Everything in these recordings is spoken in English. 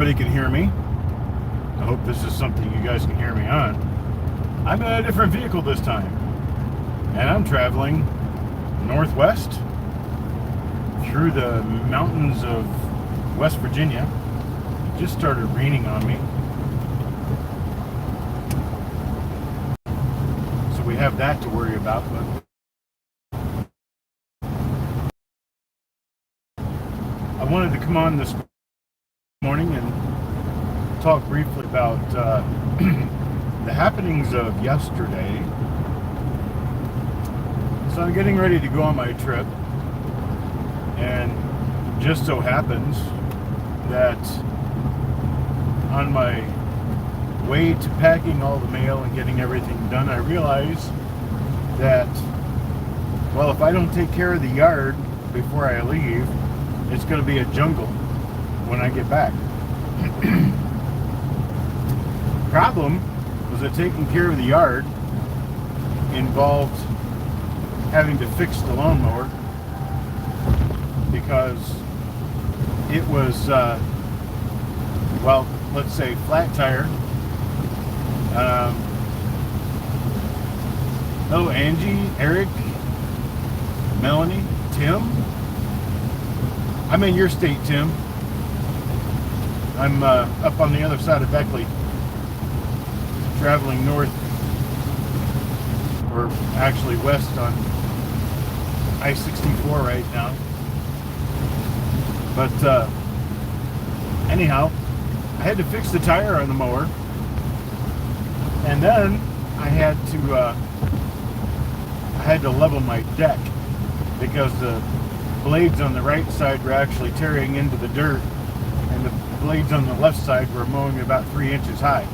Everybody can hear me. I hope this is something you guys can hear me on. I'm in a different vehicle this time, and I'm traveling northwest through the mountains of West Virginia. It just started raining on me, so we have that to worry about. But I wanted to come on this morning and talk briefly about the happenings of yesterday. So I'm getting ready to go on my trip, and just so happens that on my way to packing all the mail and getting everything done, I realize that, well, if I don't take care of the yard before I leave, it's going to be a jungle when I get back. Problem was that taking care of the yard involved having to fix the lawnmower because it was, well, let's say flat tire. Hello, Angie, Eric, Melanie, Tim. I'm in your state, Tim. I'm up on the other side of Beckley, traveling north, or actually west on I-64 right now. But anyhow, I had to fix the tire on the mower, and then I had to level my deck because the blades on the right side were actually tearing into the dirt, and the blades on the left side were mowing about 3 inches high.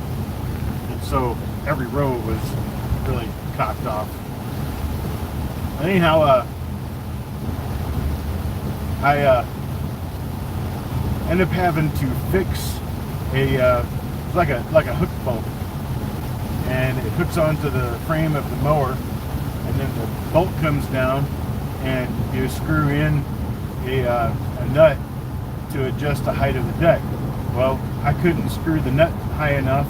And so every row was really cocked off. Anyhow, I ended up having to fix it's like a hook bolt, and it hooks onto the frame of the mower, and then the bolt comes down, and you screw in a nut to adjust the height of the deck. Well, I couldn't screw the nut high enough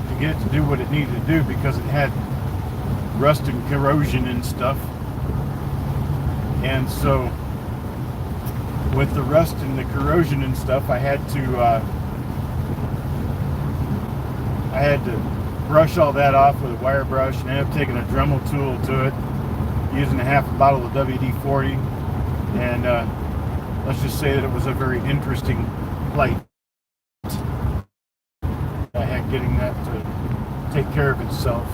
to get it to do what it needed to do because it had rust and corrosion and stuff. And so with the rust and the corrosion and stuff, I had to brush all that off with a wire brush, and ended up taking a Dremel tool to it, using a half a bottle of WD-40, and let's just say that it was a very interesting plight. I had getting that to take care of itself.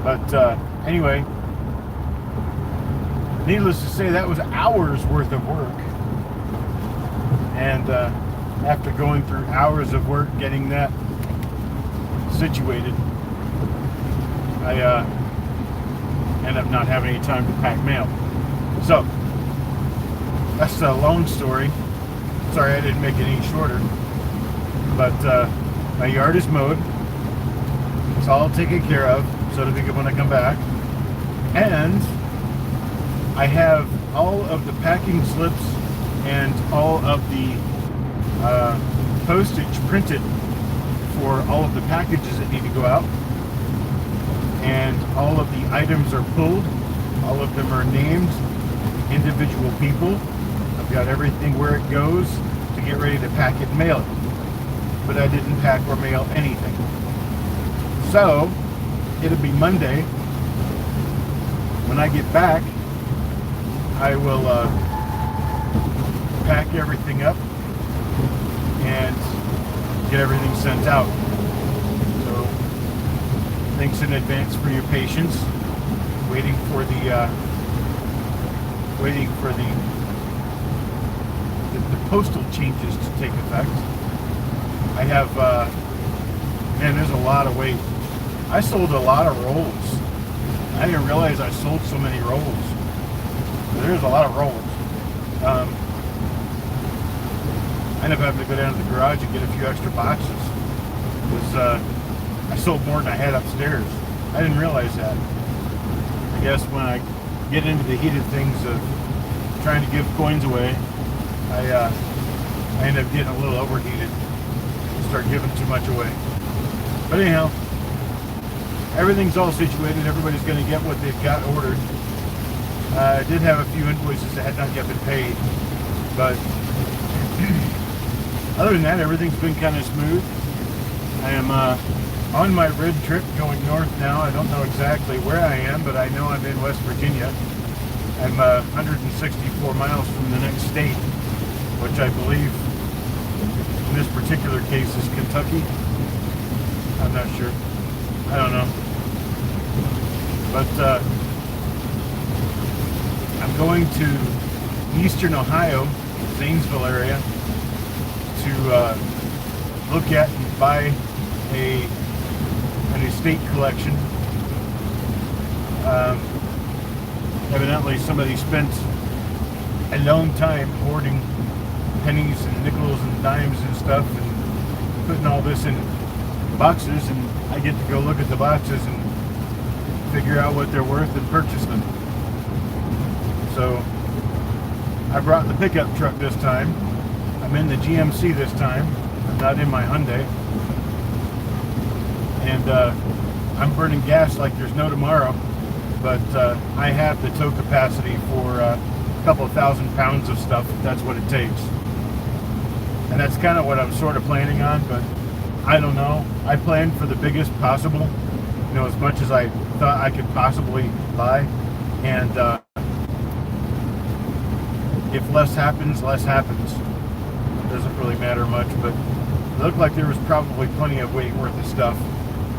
But anyway, needless to say, that was hours worth of work. And after going through hours of work getting that situated, I end up not having any time to pack mail. So that's a long story. Sorry I didn't make it any shorter. But my yard is mowed. It's all taken care of, so to be good when I come back. And I have all of the packing slips and all of the postage printed for all of the packages that need to go out. And all of the items are pulled. All of them are named individual people. I've got everything where it goes to get ready to pack it and mail it. But I didn't pack or mail anything. So it'll be Monday. When I get back, I will pack everything up and get everything sent out. So thanks in advance for your patience, waiting for the postal changes to take effect. I have man, there's a lot of weight. I sold a lot of rolls. I didn't realize I sold so many rolls. There's a lot of rolls. I ended up having to go down to the garage and get a few extra boxes because I sold more than I had upstairs. I didn't realize that. I guess when I get into the heat of things of trying to give coins away, I I end up getting a little overheated, start giving too much away. But anyhow, everything's all situated. Everybody's going to get what they've got ordered. I did have a few invoices that had not yet been paid, but other than that, everything's been kind of smooth. I am on my red trip going north now. I don't know exactly where I am, but I know I'm in West Virginia. I'm 164 miles from the next state, which I believe in this particular case is Kentucky. I'm not sure. I don't know. But I'm going to eastern Ohio, Zanesville area, to look at and buy an estate collection. Evidently somebody spent a long time hoarding pennies and nickels and dimes and stuff and putting all this in boxes, and I get to go look at the boxes and figure out what they're worth and purchase them. So I brought the pickup truck this time. I'm in the GMC this time. I'm not in my Hyundai. And I'm burning gas like there's no tomorrow, but I have the tow capacity for a couple of 1,000 pounds of stuff if that's what it takes. And that's kind of what I'm sort of planning on, but I don't know. I planned for the biggest possible, as much as I thought I could possibly buy. And if less happens, less happens. It doesn't really matter much, but it looked like there was probably plenty of weight worth of stuff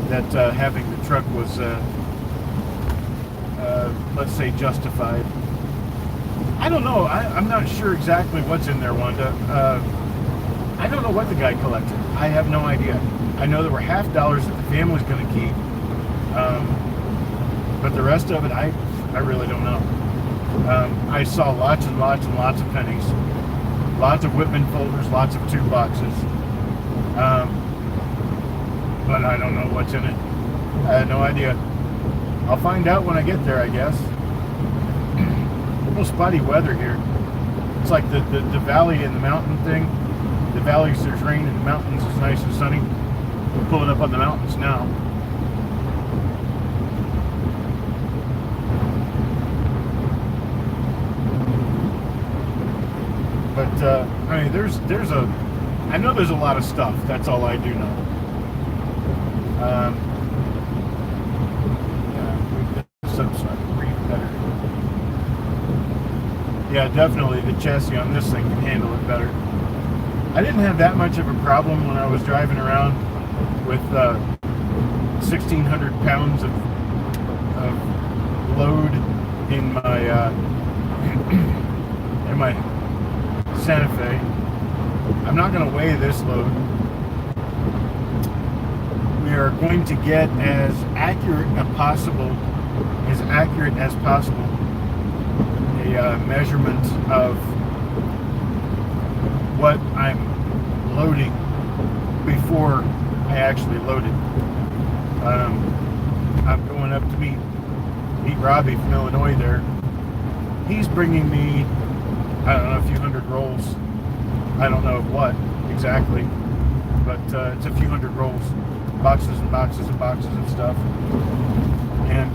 that having the truck was, let's say, justified. I don't know. I'm not sure exactly what's in there, Wanda. I don't know what the guy collected. I have no idea. I know there were $half that the family's going to keep, but the rest of it, I really don't know. I saw lots and lots and lots of pennies, lots of Whitman folders, lots of tube boxes, but I don't know what's in it. I had no idea. I'll find out when I get there, I guess. A little spotty weather here. It's like the valley and the mountain thing. The valleys there's rain, and the mountains is nice and sunny. We're pulling up on the mountains now. But I mean, I know there's a lot of stuff. That's all I do know. Yeah, some sort of breathe better. Yeah, definitely the chassis on this thing can handle it better. I didn't have that much of a problem when I was driving around with 1,600 pounds of load in my Santa Fe. I'm not going to weigh this load. We are going to get as accurate as possible, a measurement of what I'm loading before I actually load it. I'm going up to meet Robbie from Illinois there. He's bringing me, I don't know, a few hundred rolls. I don't know of what exactly, but it's a few hundred rolls, boxes and boxes and boxes and stuff. And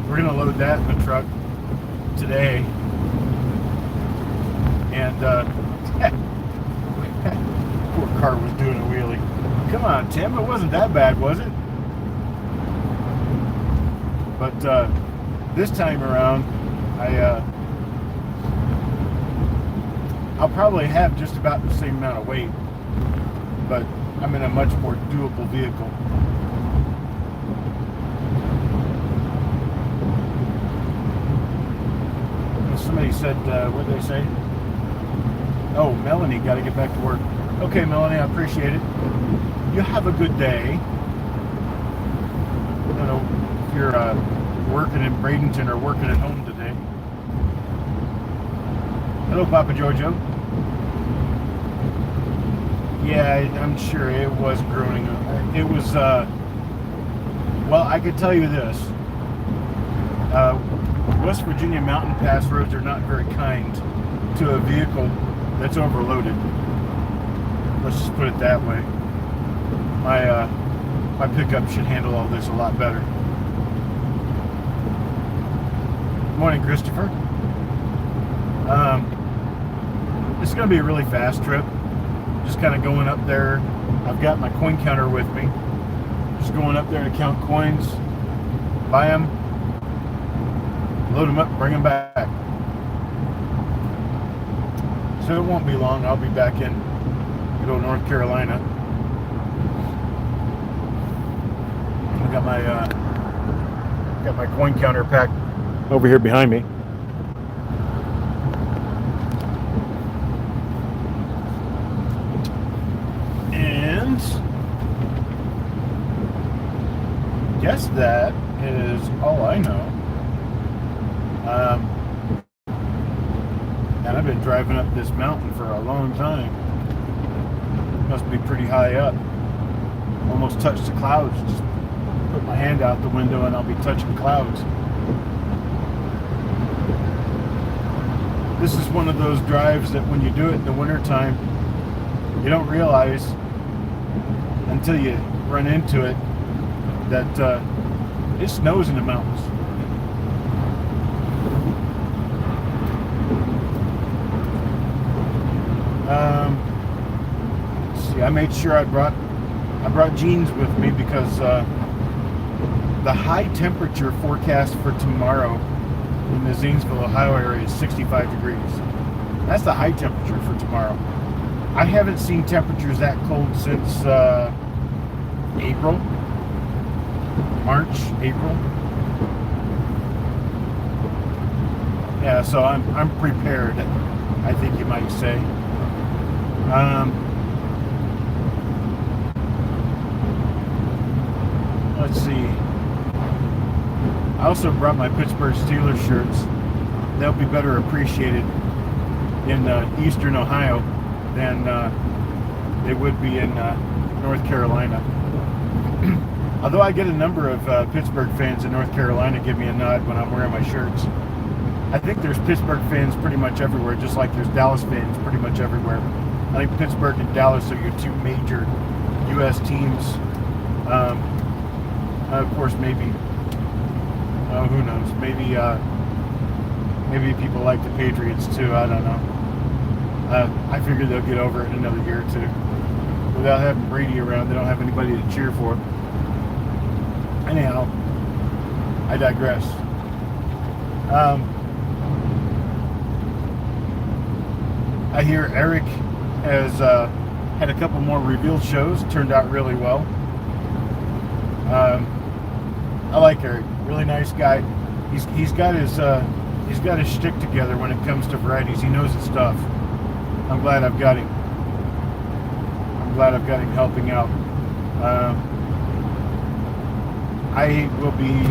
we're going to load that in the truck today. And poor car was doing a wheelie. Come on, Tim, it wasn't that bad, was it? But this time around, I'll probably have just about the same amount of weight, but I'm in a much more doable vehicle. Somebody said, what did they say? Oh, Melanie, got to get back to work. Okay, Melanie, I appreciate it. You have a good day. I don't know if you're working in Bradenton or working at home today. Hello, Papa Jojo. Yeah, I'm sure it was groaning. It was, well, I could tell you this. West Virginia mountain pass roads are not very kind to a vehicle that's overloaded. Let's just put it that way. My pickup should handle all this a lot better. Good morning, Christopher. This is going to be a really fast trip. Just kind of going up there. I've got my coin counter with me. Just going up there to count coins, buy them, load them up, bring them back. So it won't be long. I'll be back in good old North Carolina. I got my coin counter packed over here behind me. And guess that is all I know. And I've been driving up this mountain for a long time. Must be pretty high up. Almost touched the clouds. Just put my hand out the window and I'll be touching clouds. This is one of those drives that when you do it in the wintertime, you don't realize until you run into it that it snows in the mountains. Let's see, I made sure I brought jeans with me because the high temperature forecast for tomorrow in the Zanesville, Ohio area is 65 degrees. That's the high temperature for tomorrow. I haven't seen temperatures that cold since April, March, April. Yeah, so I'm prepared, I think you might say. Let's see. I also brought my Pittsburgh Steelers shirts. They'll be better appreciated in eastern Ohio than they would be in North Carolina. Although I get a number of Pittsburgh fans in North Carolina give me a nod when I'm wearing my shirts. I think there's Pittsburgh fans pretty much everywhere, just like there's Dallas fans pretty much everywhere. I think Pittsburgh and Dallas are your two major U.S. teams. Of course, maybe, who knows? Maybe people like the Patriots too. I don't know. I figure they'll get over it in another year or two. Without having Brady around, they don't have anybody to cheer for. Anyhow, I digress. I hear Eric has had a couple more revealed shows. Turned out really well. I like Eric. Really nice guy. He's got his shtick together when it comes to varieties. He knows his stuff. I'm glad I've got him. I'm glad I've got him helping out. I will be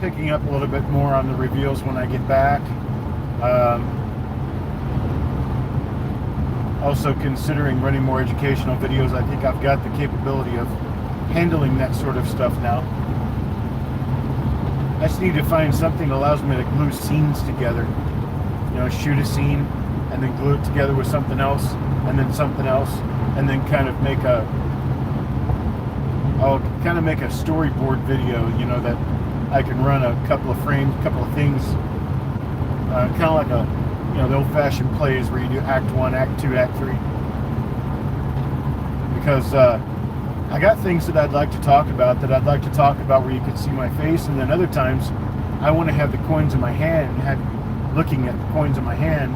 picking up a little bit more on the reveals when I get back. Also considering running more educational videos. I think I've got the capability of handling that sort of stuff now. I just need to find something that allows me to glue scenes together. You know, shoot a scene and then glue it together with something else and then something else and then kind of make a storyboard video, you know, that I can run a couple of frames, a couple of things, kind of like the old-fashioned plays where you do Act 1, Act 2, Act 3. Because I got things that I'd like to talk about where you can see my face, and then other times I want to have the coins in my hand and have you looking at the coins in my hand.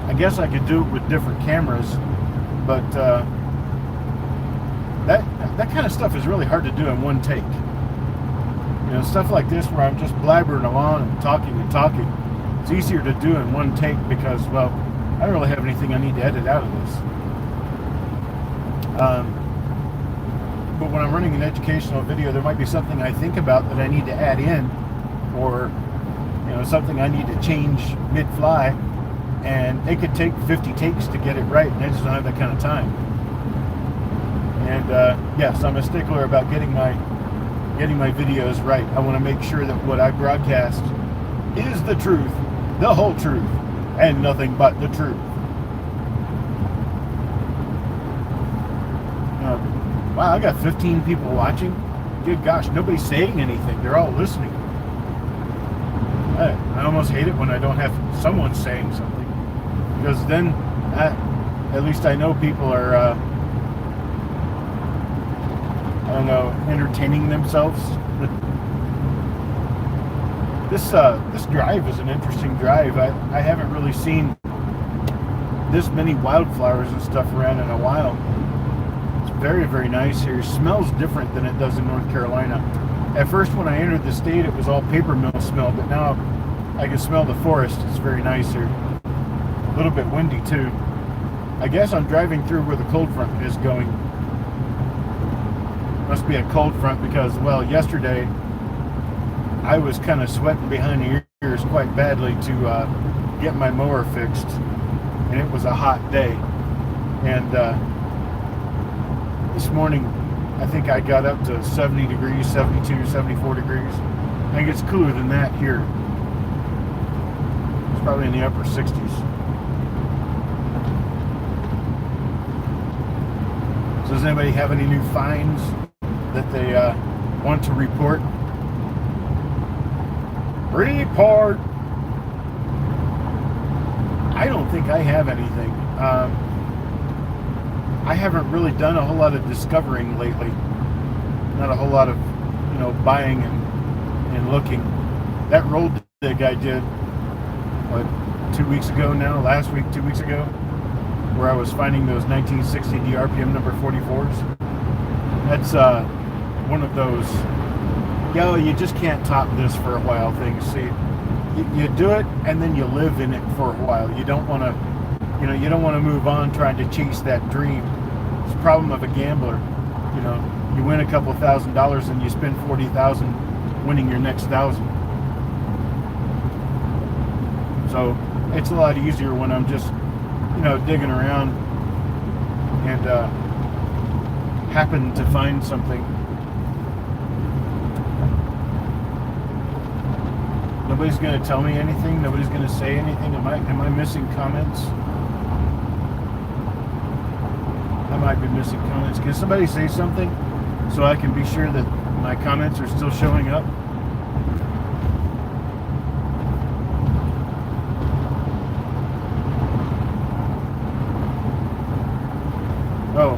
I guess I could do it with different cameras, but that kind of stuff is really hard to do in one take. You know, stuff like this where I'm just blabbering along and talking. It's easier to do in one take because, well, I don't really have anything I need to edit out of this. But when I'm running an educational video, there might be something I think about that I need to add in, or something I need to change mid-fly, and it could take 50 takes to get it right, and I just don't have that kind of time. And yes, I'm a stickler about getting my videos right. I want to make sure that what I broadcast is the truth, the whole truth, and nothing but the truth. Wow, I got 15 people watching. Good gosh, nobody's saying anything. They're all listening. I almost hate it when I don't have someone saying something, because then at least I know people are, I don't know, entertaining themselves. This drive is an interesting drive. I haven't really seen this many wildflowers and stuff around in a while. It's very, very nice here. It smells different than it does in North Carolina. At first, when I entered the state, it was all paper mill smell, but now I can smell the forest. It's very nice here. A little bit windy too. I guess I'm driving through where the cold front is going. Must be a cold front because, well, yesterday I was kind of sweating behind the ears quite badly to get my mower fixed, and it was a hot day. And this morning I think I got up to 70 degrees, 72, 74 degrees. I think it's cooler than that here. It's probably in the upper 60s. So does anybody have any new finds that they want to report? Report! I don't think I have anything. I haven't really done a whole lot of discovering lately. Not a whole lot of, buying and looking. That road dig I did, 2 weeks ago now, last week, 2 weeks ago, where I was finding those 1960 DRPM number 44s. That's one of those, you just can't top this for a while things. See, you do it and then you live in it for a while. You don't want to, you don't want to move on trying to chase that dream. It's the problem of a gambler. You win a couple $1,000s and you spend 40,000 winning your next 1,000. So it's a lot easier when I'm just, digging around and happen to find something. Nobody's going to tell me anything. Nobody's going to say anything. Am I missing comments? I might be missing comments. Can somebody say something so I can be sure that my comments are still showing up? Oh,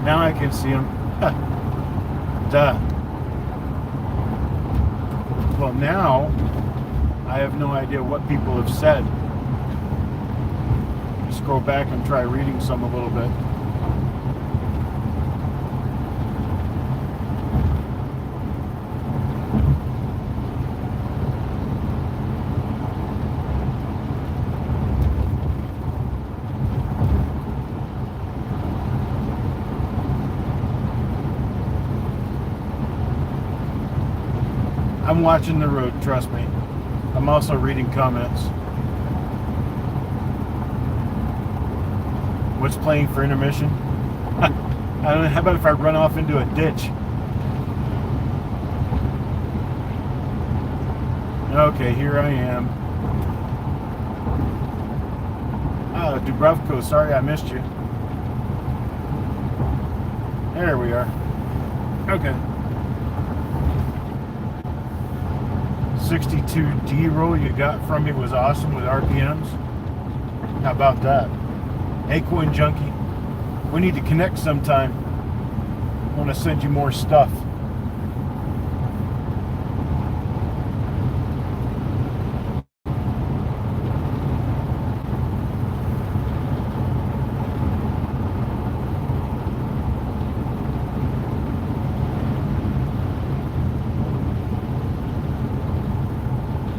now I can see them. Duh. Well, now I have no idea what people have said. Scroll back and try reading some a little bit. I'm watching the road, trust me. I'm also reading comments. What's playing for intermission? I don't know, how about if I run off into a ditch? Okay, here I am. Dubrovko, sorry I missed you. There we are. Okay. 62 D-roll you got from me was awesome with RPMs. How about that? Hey, Coin Junkie, we need to connect sometime. I want to send you more stuff.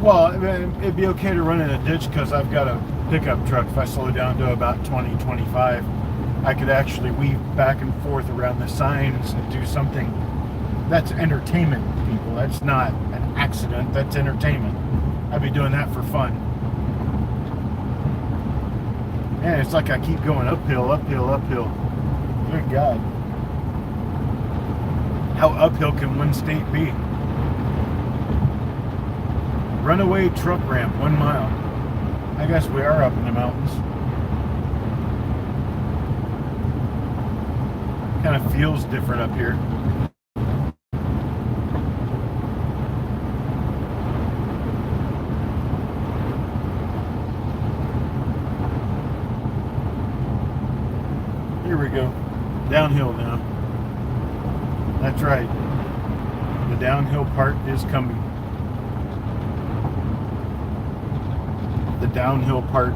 Well, it'd be okay to run in a ditch because I've got a pickup truck. If I slow down to about 20, 25, I could actually weave back and forth around the signs and do something. That's entertainment, people. That's not an accident. That's entertainment. I'd be doing that for fun. And it's like I keep going uphill, uphill, uphill. Good God. How uphill can one state be? Runaway truck ramp, 1 mile. I guess we are up in the mountains. Kind of feels different up here. Here we go. Downhill now. That's right. The downhill part is coming. The downhill part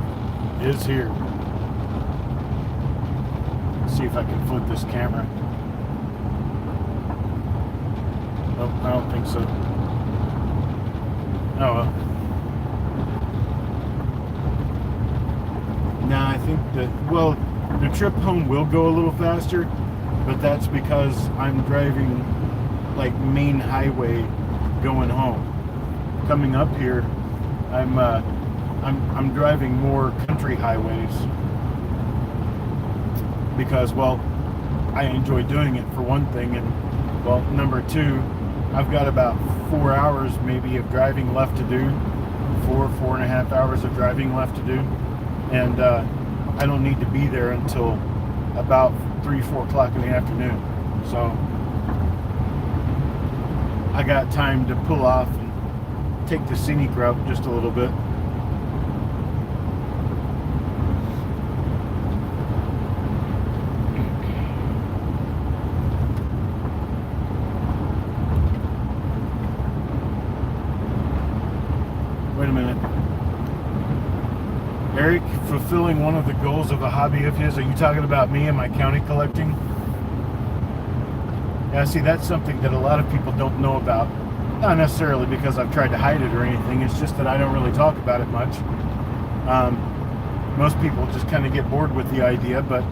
is here. Let's see if I can flip this camera. Nope, I don't think so. Oh well. Nah, I think that, well, the trip home will go a little faster, but that's because I'm driving like main highway going home. Coming up here, I'm driving more country highways because, well, I enjoy doing it for one thing, and well, number two, I've got about 4 hours maybe of driving left to do, 4.5 hours of driving left to do, and I don't need to be there until about 3-4 o'clock in the afternoon. So I got time to pull off and take the scenic route just a little bit. Wait a minute. Eric, fulfilling one of the goals of a hobby of his. Are you talking about me and my county collecting? Yeah, see, that's something that a lot of people don't know about. Not necessarily because I've tried to hide it or anything. It's just that I don't really talk about it much. Most people just kind of get bored with the idea, but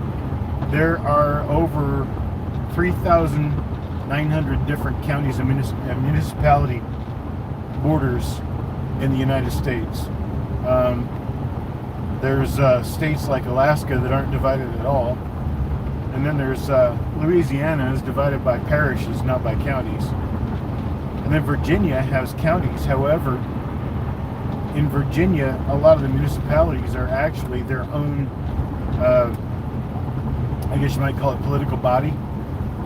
there are over 3,900 different counties and municipality borders in the United States. There's states like Alaska that aren't divided at all. And then there's Louisiana is divided by parishes, not by counties. And then Virginia has counties. However, in Virginia, a lot of the municipalities are actually their own, I guess you might call it political body.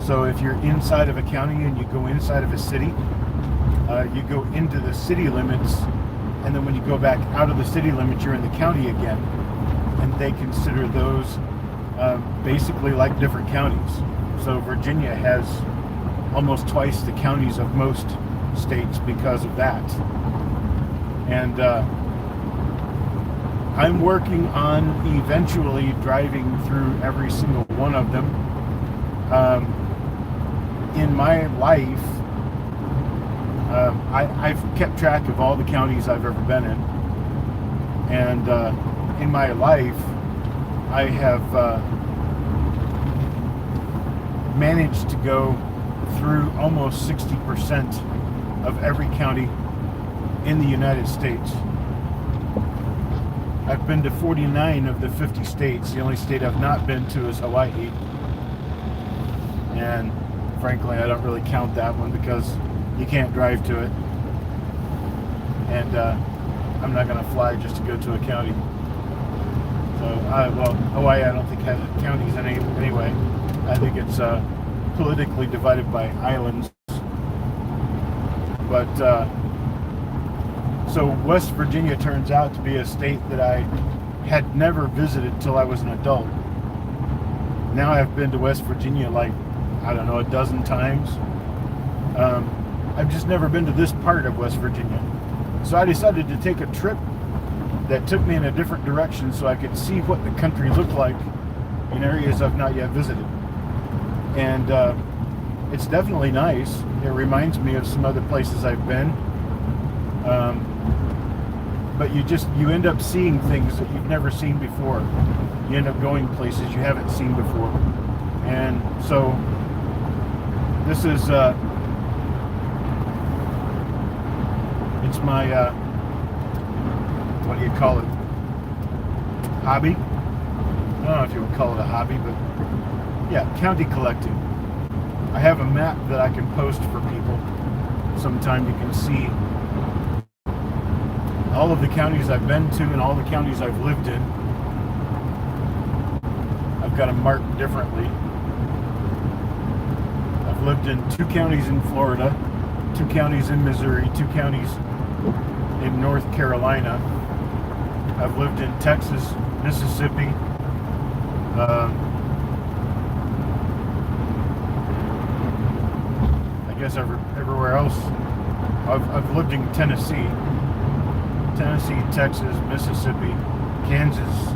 So if you're inside of a county and you go inside of a city, you go into the city limits, and then when you go back out of the city limits, you're in the county again. And they consider those basically like different counties. So Virginia has almost twice the counties of most states because of that. And I'm working on eventually driving through every single one of them. In my life, I've kept track of all the counties I've ever been in. And in my life, I have managed to go through almost 60% of every county in the United States. I've been to 49 of the 50 states. The only state I've not been to is Hawaii. And frankly, I don't really count that one because you can't drive to it. And I'm not going to fly just to go to a county. So, well, Hawaii I don't think has counties in anyway. I think it's politically divided by islands. But, so West Virginia turns out to be a state that I had never visited till I was an adult. Now I've been to West Virginia like, I don't know, a dozen times. I've just never been to this part of West Virginia. So I decided to take a trip that took me in a different direction so I could see what the country looked like in areas I've not yet visited. And it's definitely nice. It reminds me of some other places I've been. But you end up seeing things that you've never seen before. You end up going places you haven't seen before. And so this is it's my what do you call it, hobby? I don't know if you would call it a hobby, but yeah, county collecting. I have a map that I can post for people. Sometime you can see all of the counties I've been to and all the counties I've lived in. I've got them marked differently. lived in 2 counties in Florida, 2 counties in Missouri, 2 counties in North Carolina. I've lived in Texas, Mississippi, I guess everywhere else. I've lived in Tennessee, Texas, Mississippi, Kansas,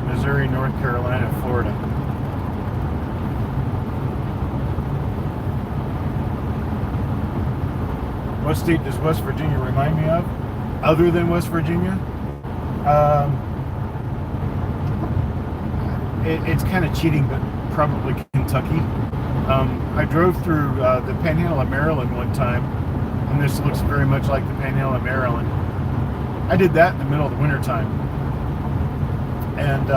Missouri, North Carolina, Florida. What state does West Virginia remind me of? Other than West Virginia? It's kind of cheating, but probably Kentucky. I drove through the Panhandle of Maryland one time, and this looks very much like the Panhandle of Maryland. I did that in the middle of the winter time. And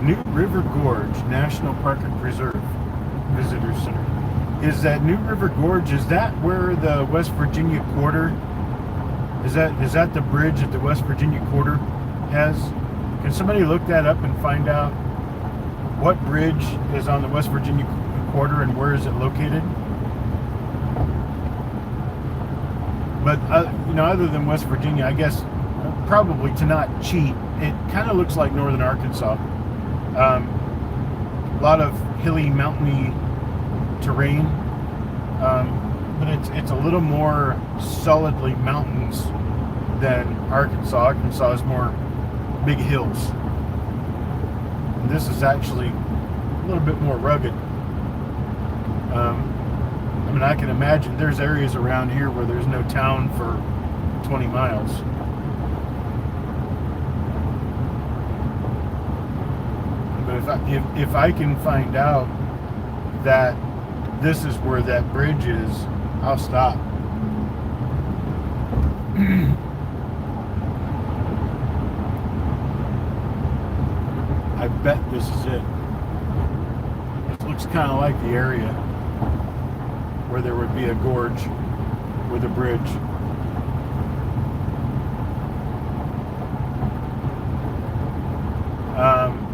New River Gorge National Park and Preserve Visitor Center. Is that New River Gorge, is that where the West Virginia quarter, is that the bridge that the West Virginia quarter has? Can somebody look that up and find out what bridge is on the West Virginia quarter and where is it located? But other than West Virginia, I guess probably to not cheat, it kind of looks like northern Arkansas. A lot of hilly, mountainy terrain, but it's a little more solidly mountains than Arkansas. Arkansas is more big hills. And this is actually a little bit more rugged. I mean, I can imagine there's areas around here where there's no town for 20 miles. But if I can find out that this is where that bridge is, I'll stop. I bet this is it. It looks kind of like the area where there would be a gorge with a bridge.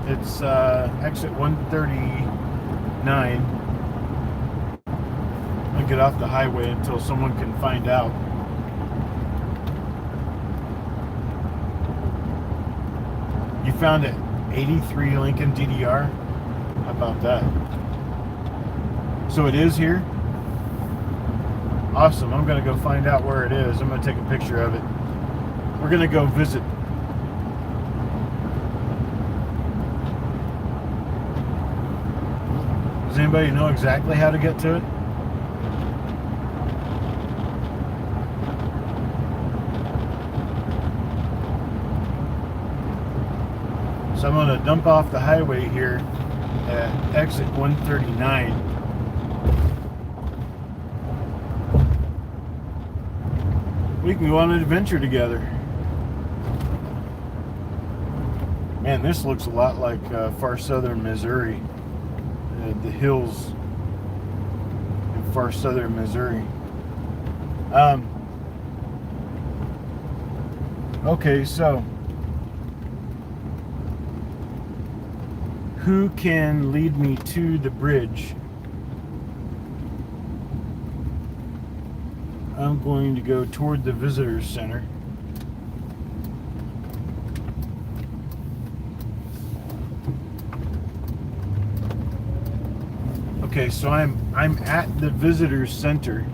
It's exit 139. I'll get off the highway until someone can find out. You found it. 83 Lincoln DDR. How about that? So it is here? Awesome. I'm going to go find out where it is. I'm going to take a picture of it. We're going to go visit. Does anybody know exactly how to get to it? So I'm going to dump off the highway here at exit 139. We can go on an adventure together. Man, this looks a lot like far southern Missouri. The hills in far southern Missouri. Okay, so who can lead me to the bridge? I'm going to go toward the visitor center. Okay, so I'm at the visitor center.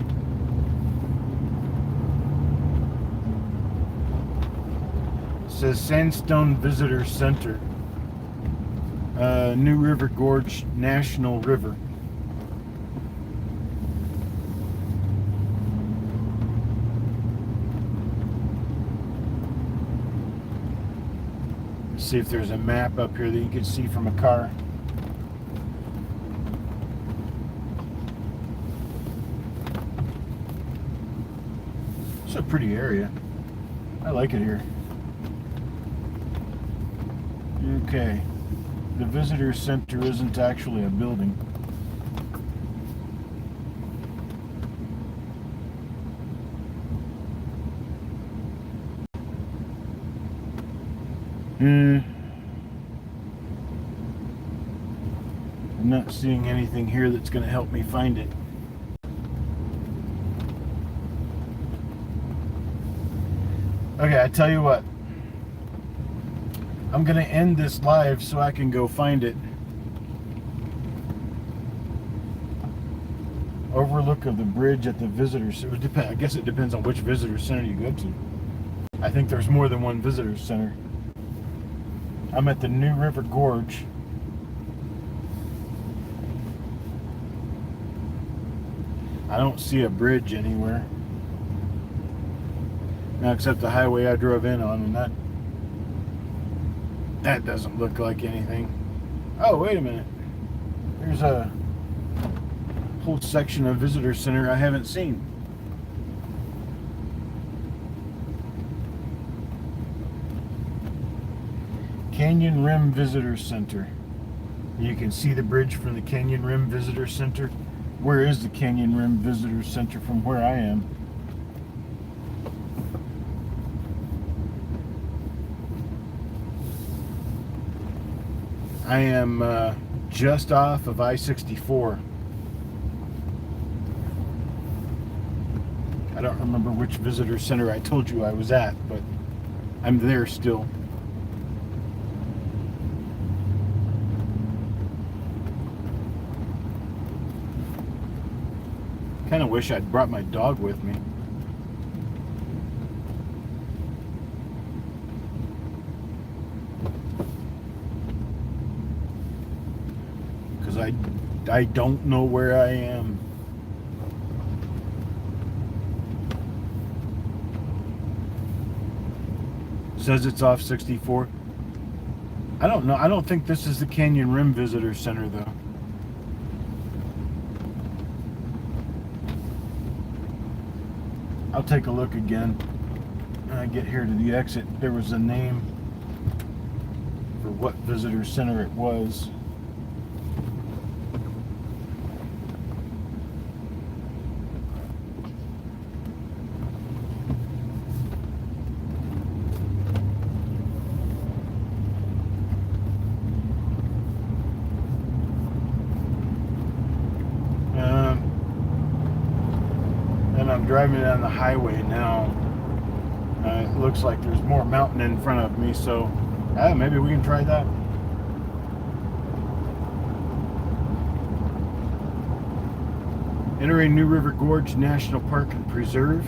It says Sandstone Visitor Center. New River Gorge National River. Let's see if there's a map up here that you can see from a car. It's a pretty area. I like it here. Okay. The visitor center isn't actually a building. I'm not seeing anything here that's going to help me find it. Okay, I tell you what. I'm going to end this live so I can go find it. Overlook of the bridge at the visitor center. I guess it depends on which visitor center you go to. I think there's more than one visitor center. I'm at the New River Gorge. I don't see a bridge anywhere. Now, except the highway I drove in on, and that doesn't look like anything. Oh, wait a minute. There's a whole section of visitor center I haven't seen. Canyon Rim Visitor Center. You can see the bridge from the Canyon Rim Visitor Center. Where is the Canyon Rim Visitor Center from where I am? I am just off of I-64. I don't remember which visitor center I told you I was at, but I'm there still. Kind of wish I'd brought my dog with me. Because I don't know where I am. Says it's off 64. I don't know. I don't think this is the Canyon Rim Visitor Center, though. I'll take a look again when I get here to the exit. There was a name for what visitor center it was. I'm driving down the highway now. It looks like there's more mountain in front of me, so maybe we can try that. Entering New River Gorge National Park and Preserve.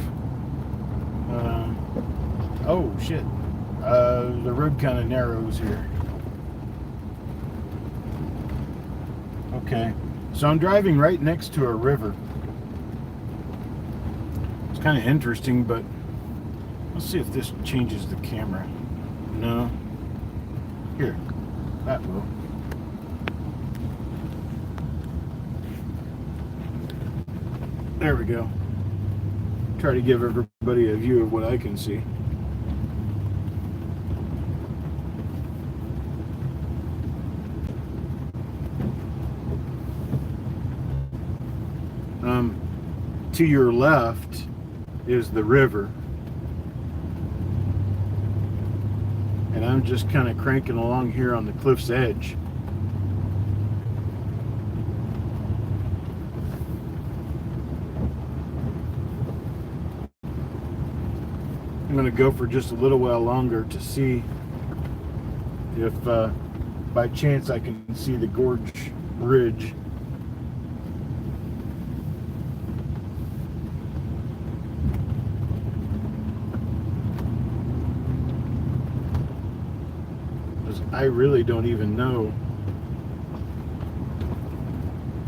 Oh shit, the road kind of narrows here. Okay, so I'm driving right next to a river. Kind of interesting, but let's see if this changes the camera. No. Here, that will. There we go. Try to give everybody a view of what I can see. To your left is the river, and I'm just kind of cranking along here on the cliff's edge. I'm going to go for just a little while longer to see if by chance I can see the gorge ridge. I really don't even know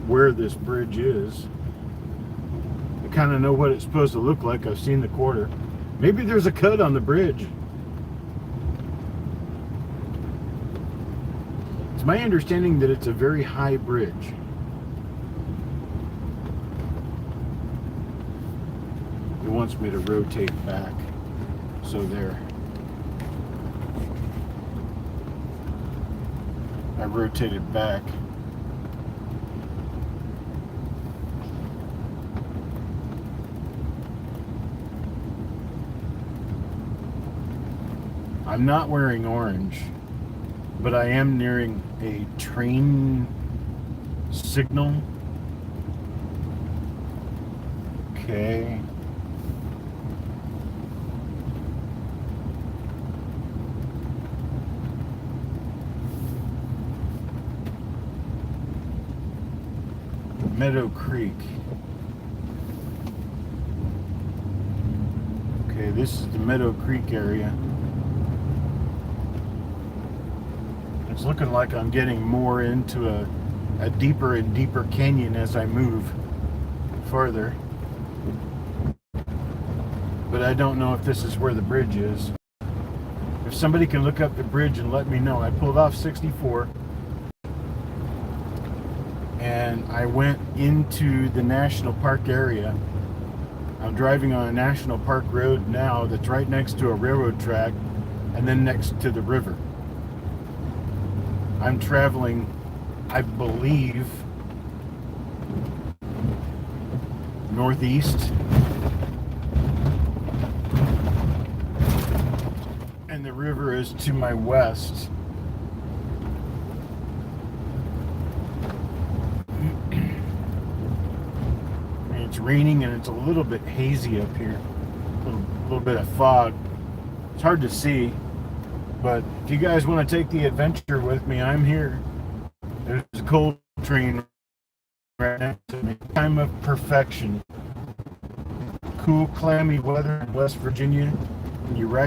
where this bridge is. I kind of know what it's supposed to look like. I've seen the quarter. Maybe there's a cut on the bridge. It's my understanding that it's a very high bridge. It wants me to rotate back. So there. I rotated back. I'm not wearing orange, but I am nearing a train Signal. Okay. Meadow Creek. Okay, this is the Meadow Creek area. It's looking like I'm getting more into a deeper and deeper canyon as I move further. But I don't know if this is where the bridge is. If somebody can look up the bridge and let me know. I pulled off 64 and I went into the national park area. I'm driving on a national park road now that's right next to a railroad track and then next to the river. I'm traveling, I believe, northeast. And the river is to my west. And it's raining and it's a little bit hazy up here. A little bit of fog. It's hard to see. But if you guys want to take the adventure with me, I'm here. There's a coal train right next to me. Time of perfection. Cool, clammy weather in West Virginia. And you ride